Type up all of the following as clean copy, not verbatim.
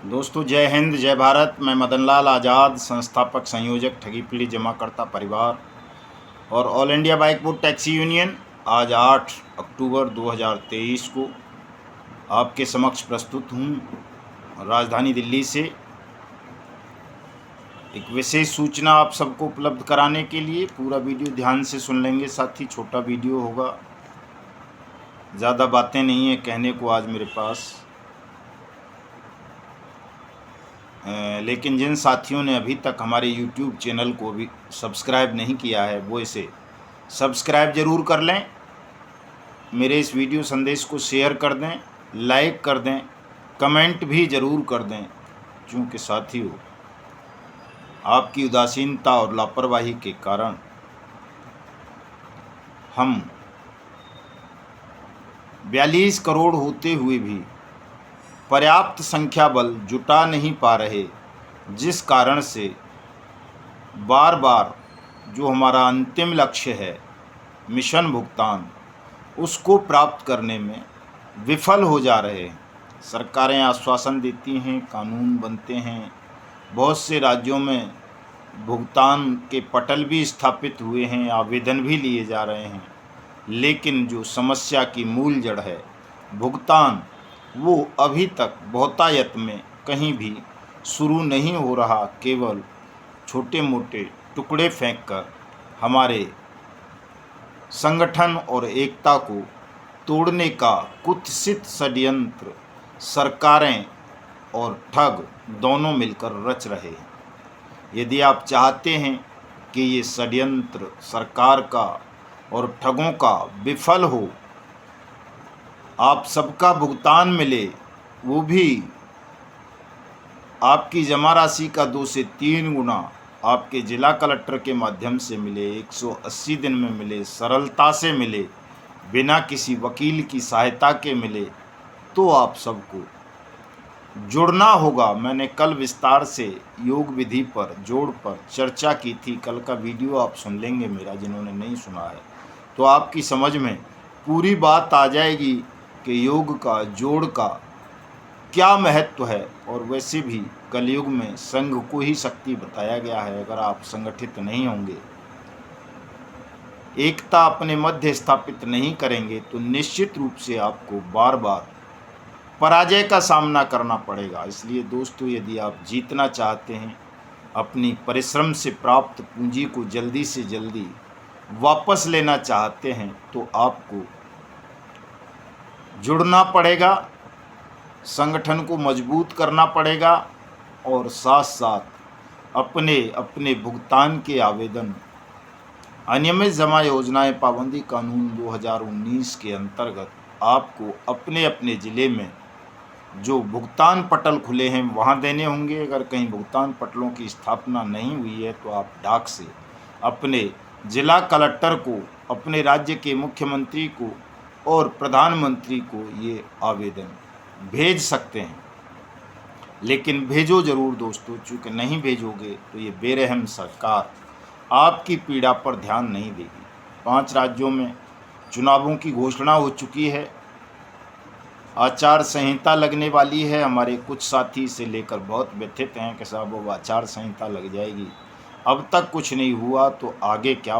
दोस्तों जय हिंद जय भारत। मैं मदन लाल आज़ाद, संस्थापक संयोजक ठगी पीड़ित जमाकर्ता परिवार और all India bike board taxi union, आज 8 अक्टूबर 2023 को आपके समक्ष प्रस्तुत हूँ राजधानी दिल्ली से एक विशेष सूचना आप सबको उपलब्ध कराने के लिए। पूरा वीडियो ध्यान से सुन लेंगे, साथ ही छोटा वीडियो होगा, ज़्यादा बातें नहीं है कहने को आज मेरे पास। लेकिन जिन साथियों ने अभी तक हमारे YouTube चैनल को भी सब्सक्राइब नहीं किया है वो इसे सब्सक्राइब ज़रूर कर लें। मेरे इस वीडियो संदेश को शेयर कर दें, लाइक कर दें, कमेंट भी ज़रूर कर दें, क्योंकि साथियों आपकी उदासीनता और लापरवाही के कारण हम 42 करोड़ होते हुए भी पर्याप्त संख्या बल जुटा नहीं पा रहे, जिस कारण से बार बार जो हमारा अंतिम लक्ष्य है मिशन भुगतान, उसको प्राप्त करने में विफल हो जा रहे हैं। सरकारें आश्वासन देती हैं, कानून बनते हैं, बहुत से राज्यों में भुगतान के पटल भी स्थापित हुए हैं, आवेदन भी लिए जा रहे हैं, लेकिन जो समस्या की मूल जड़ है भुगतान, वो अभी तक बहुतायत में कहीं भी शुरू नहीं हो रहा। केवल छोटे मोटे टुकड़े फेंककर हमारे संगठन और एकता को तोड़ने का कुत्सित षड्यंत्र सरकारें और ठग दोनों मिलकर रच रहे हैं। यदि आप चाहते हैं कि ये षड्यंत्र सरकार का और ठगों का विफल हो, आप सबका भुगतान मिले, वो भी आपकी जमा राशि का 2 से 3 गुना आपके जिला कलेक्टर के माध्यम से मिले, 180 दिन में मिले, सरलता से मिले, बिना किसी वकील की सहायता के मिले, तो आप सबको जुड़ना होगा। मैंने कल विस्तार से योग विधि पर, जोड़ पर चर्चा की थी। कल का वीडियो आप सुन लेंगे मेरा, जिन्होंने नहीं सुना है तो आपकी समझ में पूरी बात आ जाएगी कि योग का, जोड़ का क्या महत्व है। और वैसे भी कलयुग में संघ को ही शक्ति बताया गया है। अगर आप संगठित नहीं होंगे, एकता अपने मध्य स्थापित नहीं करेंगे, तो निश्चित रूप से आपको बार बार पराजय का सामना करना पड़ेगा। इसलिए दोस्तों, यदि आप जीतना चाहते हैं, अपनी परिश्रम से प्राप्त पूंजी को जल्दी से जल्दी वापस लेना चाहते हैं, तो आपको जुड़ना पड़ेगा, संगठन को मजबूत करना पड़ेगा और साथ साथ अपने अपने भुगतान के आवेदन अनियमित जमा योजनाएं पाबंदी कानून 2019 के अंतर्गत आपको अपने अपने ज़िले में जो भुगतान पटल खुले हैं वहां देने होंगे। अगर कहीं भुगतान पटलों की स्थापना नहीं हुई है तो आप डाक से अपने जिला कलेक्टर को, अपने राज्य के मुख्यमंत्री को और प्रधानमंत्री को ये आवेदन भेज सकते हैं। लेकिन भेजो ज़रूर दोस्तों, चूँकि नहीं भेजोगे तो ये बेरहम सरकार आपकी पीड़ा पर ध्यान नहीं देगी। 5 राज्यों में चुनावों की घोषणा हो चुकी है, आचार संहिता लगने वाली है। हमारे कुछ साथी इसे लेकर बहुत व्यथित हैं कि साहब वो आचार संहिता लग जाएगी, अब तक कुछ नहीं हुआ तो आगे क्या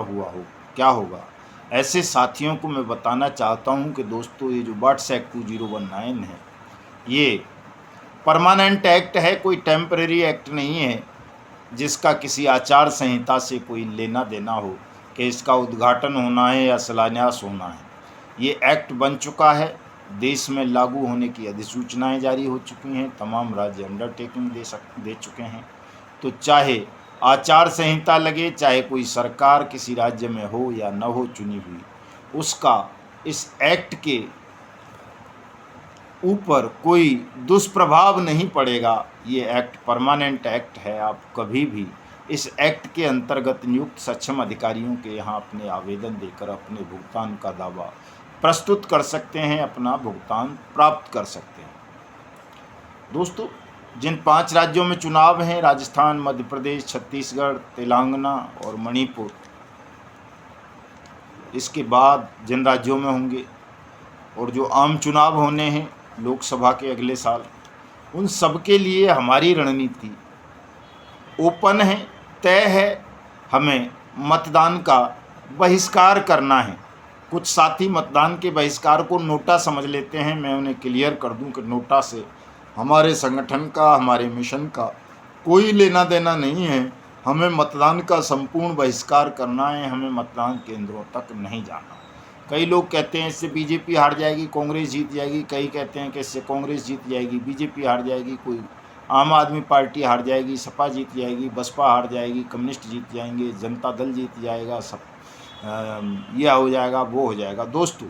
होगा। ऐसे साथियों को मैं बताना चाहता हूं कि दोस्तों, ये जो वाट्स एक्ट 2019 है, ये परमानेंट एक्ट है, कोई टेम्परेरी एक्ट नहीं है जिसका किसी आचार संहिता से कोई लेना देना हो कि इसका उद्घाटन होना है या शिलान्यास होना है। ये एक्ट बन चुका है, देश में लागू होने की अधिसूचनाएं जारी हो चुकी हैं, तमाम राज्य अंडरटेकिंग दे चुके हैं। तो चाहे आचार संहिता लगे, चाहे कोई सरकार किसी राज्य में हो या न हो चुनी हुई, उसका इस एक्ट के ऊपर कोई दुष्प्रभाव नहीं पड़ेगा। ये एक्ट परमानेंट एक्ट है। आप कभी भी इस एक्ट के अंतर्गत नियुक्त सक्षम अधिकारियों के यहाँ अपने आवेदन देकर अपने भुगतान का दावा प्रस्तुत कर सकते हैं, अपना भुगतान प्राप्त कर सकते हैं। दोस्तों, जिन 5 राज्यों में चुनाव हैं, राजस्थान, मध्य प्रदेश, छत्तीसगढ़, तेलंगाना और मणिपुर, इसके बाद जिन राज्यों में होंगे और जो आम चुनाव होने हैं लोकसभा के अगले साल, उन सब के लिए हमारी रणनीति ओपन है, तय है। हमें मतदान का बहिष्कार करना है। कुछ साथी मतदान के बहिष्कार को नोटा समझ लेते हैं। मैं उन्हें क्लियर कर दूं कि नोटा से हमारे संगठन का, हमारे मिशन का कोई लेना देना नहीं है। हमें मतदान का संपूर्ण बहिष्कार करना है। हमें मतदान केंद्रों तक नहीं जाना। कई लोग कहते हैं इससे बीजेपी हार जाएगी, कांग्रेस जीत जाएगी। कई कहते हैं कि इससे कांग्रेस जीत जाएगी, बीजेपी हार जाएगी, कोई आम आदमी पार्टी हार जाएगी, सपा जीत जाएगी, बसपा हार जाएगी, कम्युनिस्ट जीत जाएंगे, जनता दल जीत जाएगा, सब यह हो जाएगा, वो हो जाएगा। दोस्तों,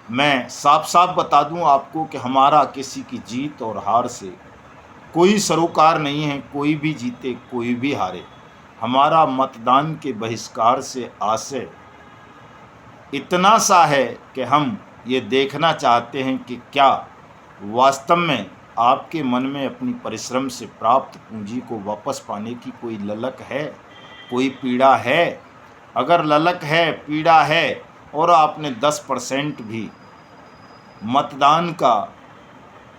मैं साफ साफ बता दूं आपको कि हमारा किसी की जीत और हार से कोई सरोकार नहीं है। कोई भी जीते, कोई भी हारे, हमारा मतदान के बहिष्कार से आशय इतना सा है कि हम ये देखना चाहते हैं कि क्या वास्तव में आपके मन में अपनी परिश्रम से प्राप्त पूंजी को वापस पाने की कोई ललक है, कोई पीड़ा है। अगर ललक है, पीड़ा है और आपने 10% भी मतदान का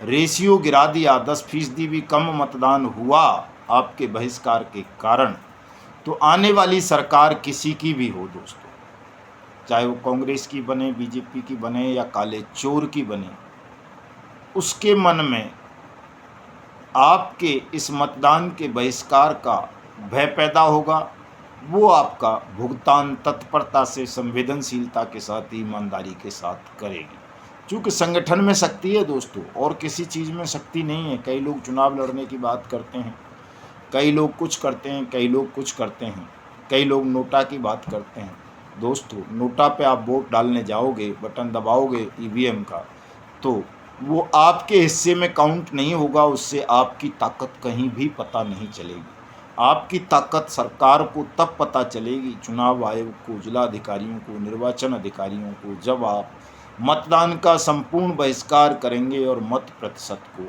रेशियो गिरा दिया, 10% भी कम मतदान हुआ आपके बहिष्कार के कारण, तो आने वाली सरकार किसी की भी हो दोस्तों, चाहे वो कांग्रेस की बने, बीजेपी की बने या काले चोर की बने, उसके मन में आपके इस मतदान के बहिष्कार का भय पैदा होगा। वो आपका भुगतान तत्परता से, संवेदनशीलता के साथ, ईमानदारी के साथ करेगी। क्योंकि संगठन में शक्ति है दोस्तों, और किसी चीज़ में शक्ति नहीं है। कई लोग चुनाव लड़ने की बात करते हैं, कई लोग कुछ करते हैं, कई लोग कुछ करते हैं, कई लोग नोटा की बात करते हैं। दोस्तों, नोटा पे आप वोट डालने जाओगे, बटन दबाओगे ईवीएम का, तो वो आपके हिस्से में काउंट नहीं होगा। उससे आपकी ताकत कहीं भी पता नहीं चलेगी। आपकी ताकत सरकार को तब पता चलेगी, चुनाव आयोग को, जिला अधिकारियों को, निर्वाचन अधिकारियों को, जब आप मतदान का संपूर्ण बहिष्कार करेंगे और मत प्रतिशत को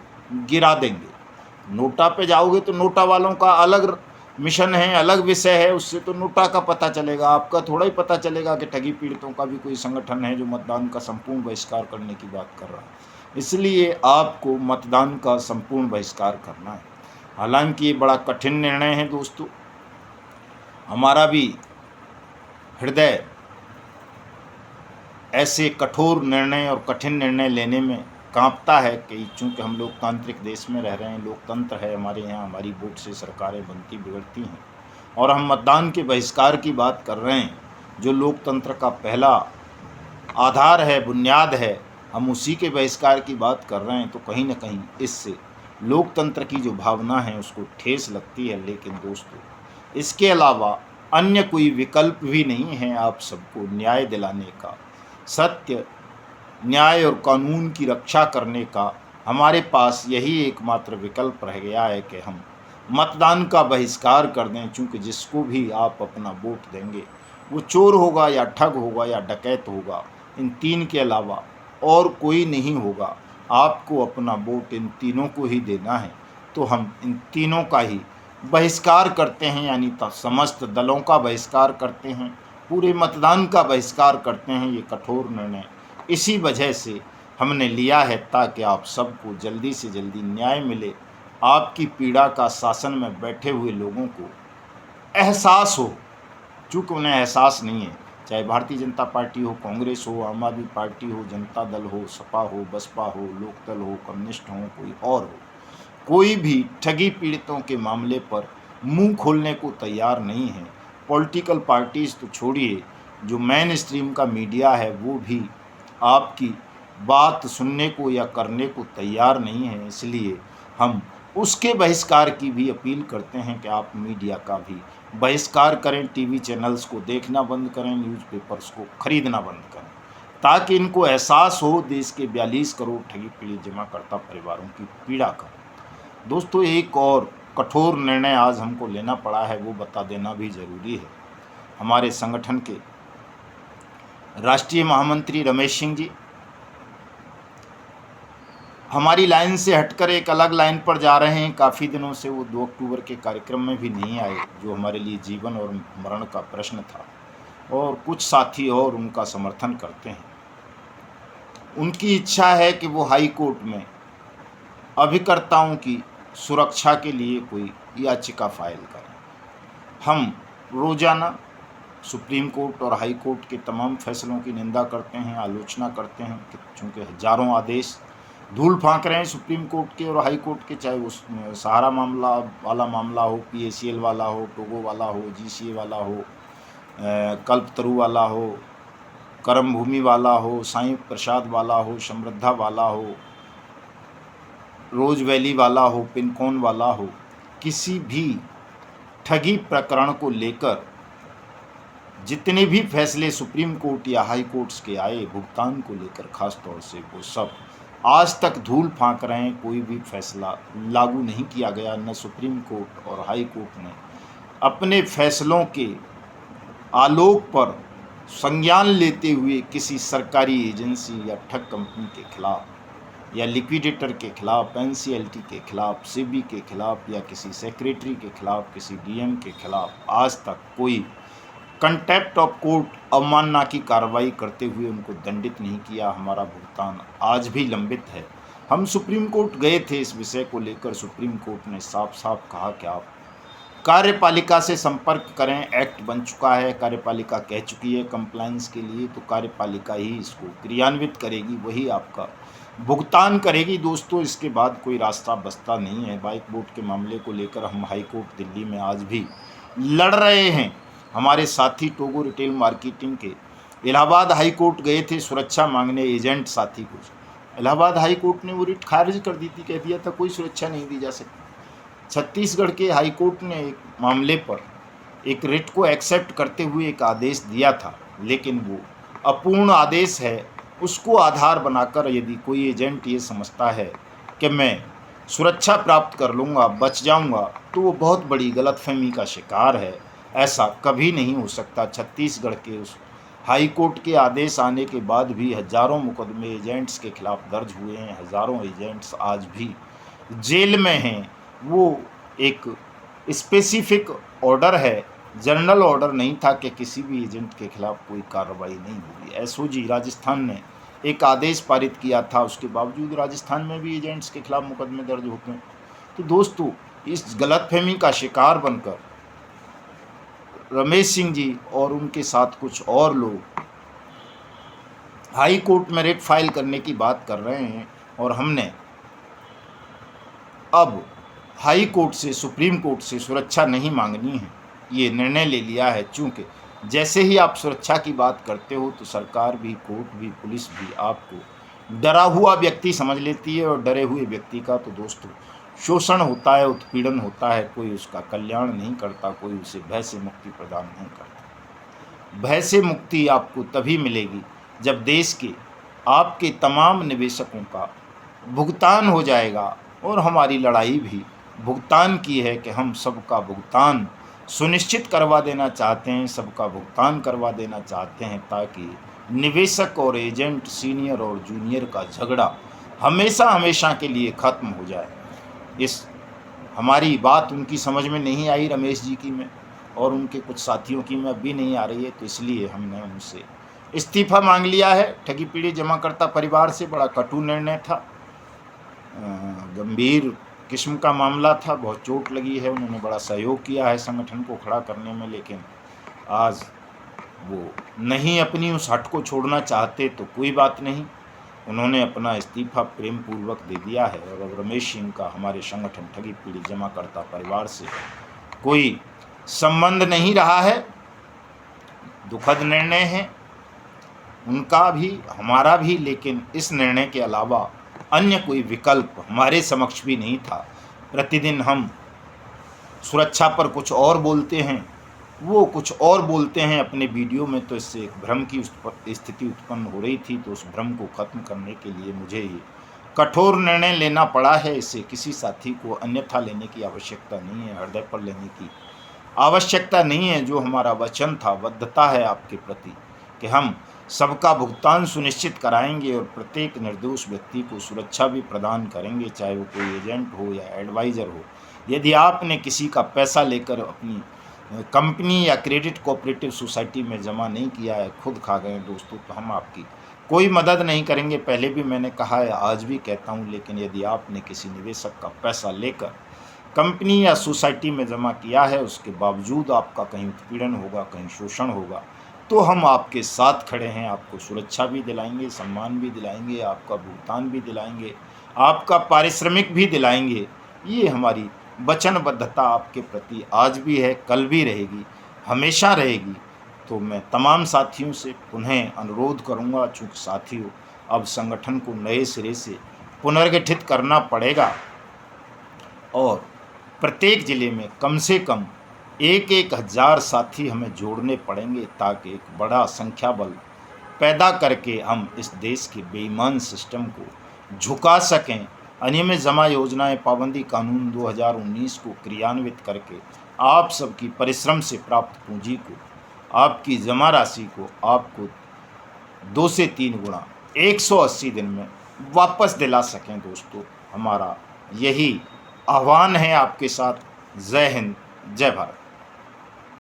गिरा देंगे। नोटा पे जाओगे तो नोटा वालों का अलग मिशन है, अलग विषय है, उससे तो नोटा का पता चलेगा। आपका थोड़ा ही पता चलेगा कि ठगी पीड़ितों का भी कोई संगठन है जो मतदान का संपूर्ण बहिष्कार करने की बात कर रहा है। इसलिए आपको मतदान का संपूर्ण बहिष्कार करना है। हालांकि ये बड़ा कठिन निर्णय है दोस्तों। हमारा भी हृदय ऐसे कठोर निर्णय और कठिन निर्णय लेने में कांपता है कि चूँकि हम लोकतांत्रिक देश में रह रहे हैं, लोकतंत्र है हमारे यहाँ, हमारी वोट से सरकारें बनती बिगड़ती हैं, और हम मतदान के बहिष्कार की बात कर रहे हैं जो लोकतंत्र का पहला आधार है, बुनियाद है। हम उसी के बहिष्कार की बात कर रहे हैं, तो कहीं ना कहीं इससे लोकतंत्र की जो भावना है उसको ठेस लगती है। लेकिन दोस्तों, इसके अलावा अन्य कोई विकल्प भी नहीं है आप सबको न्याय दिलाने का, सत्य, न्याय और कानून की रक्षा करने का। हमारे पास यही एकमात्र विकल्प रह गया है कि हम मतदान का बहिष्कार कर दें। चूँकि जिसको भी आप अपना वोट देंगे वो चोर होगा या ठग होगा या डकैत होगा, इन तीन के अलावा और कोई नहीं होगा। आपको अपना वोट इन तीनों को ही देना है। तो हम इन तीनों का ही बहिष्कार करते हैं, यानी समस्त दलों का बहिष्कार करते हैं, पूरे मतदान का बहिष्कार करते हैं। ये कठोर निर्णय इसी वजह से हमने लिया है ताकि आप सबको जल्दी से जल्दी न्याय मिले। आपकी पीड़ा का शासन में बैठे हुए लोगों को एहसास हो, चूँकि उन्हें एहसास नहीं है, चाहे भारतीय जनता पार्टी हो, कांग्रेस हो, आम आदमी पार्टी हो, जनता दल हो, सपा हो, बसपा हो, लोकदल हो, कम्युनिस्ट हो, कोई और हो, कोई भी ठगी पीड़ितों के मामले पर मुंह खोलने को तैयार नहीं है। पॉलिटिकल पार्टीज़ तो छोड़िए, जो मेन स्ट्रीम का मीडिया है वो भी आपकी बात सुनने को या करने को तैयार नहीं है। इसलिए हम उसके बहिष्कार की भी अपील करते हैं कि आप मीडिया का भी बहिष्कार करें, टीवी चैनल्स को देखना बंद करें, न्यूज़पेपर्स को खरीदना बंद करें, ताकि इनको एहसास हो देश के 42 करोड़ ठगी पीड़ित जमाकर्ता परिवारों की पीड़ा का। दोस्तों, एक और कठोर निर्णय आज हमको लेना पड़ा है, वो बता देना भी ज़रूरी है। हमारे संगठन के राष्ट्रीय महामंत्री रमेश सिंह जी हमारी लाइन से हटकर एक अलग लाइन पर जा रहे हैं। काफ़ी दिनों से वो 2 अक्टूबर के कार्यक्रम में भी नहीं आए, जो हमारे लिए जीवन और मरण का प्रश्न था, और कुछ साथी और उनका समर्थन करते हैं। उनकी इच्छा है कि वो हाई कोर्ट में अभिकर्ताओं की सुरक्षा के लिए कोई याचिका फाइल करें। हम रोजाना सुप्रीम कोर्ट और हाई कोर्ट के तमाम फैसलों की निंदा करते हैं, आलोचना करते हैं कि चूँकि हजारों आदेश धूल फांक रहे हैं सुप्रीम कोर्ट के और हाई कोर्ट के, चाहे उस सहारा मामला हो, PACL वाला हो, टोगो वाला हो, GCA वाला हो, कल्पतरु वाला हो, करम भूमि वाला हो, साईं प्रसाद वाला हो, समृद्धा वाला हो, रोज वैली वाला हो, पिनकॉन वाला हो, किसी भी ठगी प्रकरण को लेकर जितने भी फैसले सुप्रीम कोर्ट या हाई कोर्ट्स के आए भुगतान को लेकर खास तौर से, वो सब आज तक धूल फांक रहे हैं। कोई भी फैसला लागू नहीं किया गया। न सुप्रीम कोर्ट और हाई कोर्ट ने अपने फैसलों के आलोक पर संज्ञान लेते हुए किसी सरकारी एजेंसी या ठग कंपनी के खिलाफ या लिक्विडेटर के खिलाफ, NCLT के खिलाफ, SEBI के खिलाफ या किसी सेक्रेटरी के खिलाफ, किसी DM के खिलाफ आज तक कोई कंटेम्प्ट ऑफ कोर्ट अवमानना की कार्रवाई करते हुए उनको दंडित नहीं किया। हमारा भुगतान आज भी लंबित है। हम सुप्रीम कोर्ट गए थे इस विषय को लेकर। सुप्रीम कोर्ट ने साफ साफ कहा कि आप कार्यपालिका से संपर्क करें। एक्ट बन चुका है, कार्यपालिका कह चुकी है कंप्लायंस के लिए, तो कार्यपालिका ही इसको क्रियान्वित करेगी, वही आपका भुगतान करेगी। दोस्तों, इसके बाद कोई रास्ता बचता नहीं है। बाइक बोट के मामले को लेकर हम हाई कोर्ट दिल्ली में आज भी लड़ रहे हैं। हमारे साथी टोगो रिटेल मार्केटिंग के इलाहाबाद हाई कोर्ट गए थे सुरक्षा मांगने, एजेंट साथी को। इलाहाबाद हाई कोर्ट ने वो रिट खारिज कर दी थी, कह दिया था कोई सुरक्षा नहीं दी जा सकती। छत्तीसगढ़ के हाई कोर्ट ने एक मामले पर एक रिट को एक्सेप्ट करते हुए एक आदेश दिया था, लेकिन वो अपूर्ण आदेश है। उसको आधार बनाकर यदि कोई एजेंट ये समझता है कि मैं सुरक्षा प्राप्त कर लूँगा, बच जाऊँगा, तो वो बहुत बड़ी गलतफहमी का शिकार है। ऐसा कभी नहीं हो सकता। छत्तीसगढ़ के उस हाई कोर्ट के आदेश आने के बाद भी हजारों मुकदमे एजेंट्स के खिलाफ दर्ज हुए हैं। हजारों एजेंट्स आज भी जेल में हैं। वो एक स्पेसिफिक ऑर्डर है, जनरल ऑर्डर नहीं था कि किसी भी एजेंट के खिलाफ कोई कार्रवाई नहीं होगी। SOG राजस्थान ने एक आदेश पारित किया था, उसके बावजूद राजस्थान में भी एजेंट्स के खिलाफ मुकदमे दर्ज होते हैं। तो दोस्तों, इस गलतफहमी का शिकार बनकर रमेश सिंह जी और उनके साथ कुछ और लोग हाई कोर्ट में रिट फाइल करने की बात कर रहे हैं, और हमने अब हाई कोर्ट से, सुप्रीम कोर्ट से सुरक्षा नहीं मांगनी है, ये निर्णय ले लिया है। चूँकि जैसे ही आप सुरक्षा की बात करते हो तो सरकार भी, कोर्ट भी, पुलिस भी आपको डरा हुआ व्यक्ति समझ लेती है, और डरे हुए व्यक्ति का तो दोस्तों शोषण होता है, उत्पीड़न होता है। कोई उसका कल्याण नहीं करता, कोई उसे भय से मुक्ति प्रदान नहीं करता। भय से मुक्ति आपको तभी मिलेगी जब देश के आपके तमाम निवेशकों का भुगतान हो जाएगा। और हमारी लड़ाई भी भुगतान की है कि हम सबका भुगतान सुनिश्चित करवा देना चाहते हैं, सबका भुगतान करवा देना चाहते हैं, ताकि निवेशक और एजेंट, सीनियर और जूनियर का झगड़ा हमेशा हमेशा के लिए ख़त्म हो जाए। इस हमारी बात उनकी समझ में नहीं आई, रमेश जी की में और उनके कुछ साथियों की में अब भी नहीं आ रही है, तो इसलिए हमने उनसे इस्तीफ़ा मांग लिया है। ठगी पीड़ित जमाकर्ता परिवार से बड़ा कटु निर्णय था, गंभीर किस्म का मामला था, बहुत चोट लगी है। उन्होंने बड़ा सहयोग किया है संगठन को खड़ा करने में, लेकिन आज वो नहीं अपनी उस हट को छोड़ना चाहते तो कोई बात नहीं, उन्होंने अपना इस्तीफ़ा प्रेम पूर्वक दे दिया है। और अब रमेश सिंह का हमारे संगठन ठगी पीड़ित जमाकर्ता परिवार से कोई संबंध नहीं रहा है। दुखद निर्णय है उनका भी, हमारा भी, लेकिन इस निर्णय के अलावा अन्य कोई विकल्प हमारे समक्ष भी नहीं था। प्रतिदिन हम सुरक्षा पर कुछ और बोलते हैं, वो कुछ और बोलते हैं अपने वीडियो में, तो इससे एक भ्रम की स्थिति उत्पन्न हो रही थी। तो उस भ्रम को ख़त्म करने के लिए मुझे ये कठोर निर्णय लेना पड़ा है। इससे किसी साथी को अन्यथा लेने की आवश्यकता नहीं है, हृदय पर लेने की आवश्यकता नहीं है। जो हमारा वचन था, बद्धता है आपके प्रति कि हम सबका भुगतान सुनिश्चित कराएंगे और प्रत्येक निर्दोष व्यक्ति को सुरक्षा भी प्रदान करेंगे, चाहे वो कोई एजेंट हो या एडवाइज़र हो। यदि आपने किसी का पैसा लेकर अपनी कंपनी या क्रेडिट कोऑपरेटिव सोसाइटी में जमा नहीं किया है, खुद खा गए दोस्तों, तो हम आपकी कोई मदद नहीं करेंगे। पहले भी मैंने कहा है, आज भी कहता हूँ, लेकिन यदि आपने किसी निवेशक का पैसा लेकर कंपनी या सोसाइटी में जमा किया है, उसके बावजूद आपका कहीं उत्पीड़न होगा, कहीं शोषण होगा, तो हम आपके साथ खड़े हैं। आपको सुरक्षा भी दिलाएंगे, सम्मान भी दिलाएंगे, आपका भुगतान भी दिलाएंगे, आपका पारिश्रमिक भी दिलाएंगे। ये हमारी वचनबद्धता आपके प्रति आज भी है, कल भी रहेगी, हमेशा रहेगी। तो मैं तमाम साथियों से पुनः अनुरोध करूंगा, चूँकि साथियों अब संगठन को नए सिरे से पुनर्गठित करना पड़ेगा और प्रत्येक ज़िले में कम से कम 1,000 साथी हमें जोड़ने पड़ेंगे, ताकि एक बड़ा संख्या बल पैदा करके हम इस देश के बेईमान सिस्टम को झुका सकें। अनियमित जमा योजनाएं पाबंदी कानून 2019 को क्रियान्वित करके आप सबकी परिश्रम से प्राप्त पूंजी को, आपकी जमा राशि को आपको 2 से 3 गुना 180 दिन में वापस दिला सकें। दोस्तों, हमारा यही आह्वान है आपके साथ। जय हिंद, जय भारत।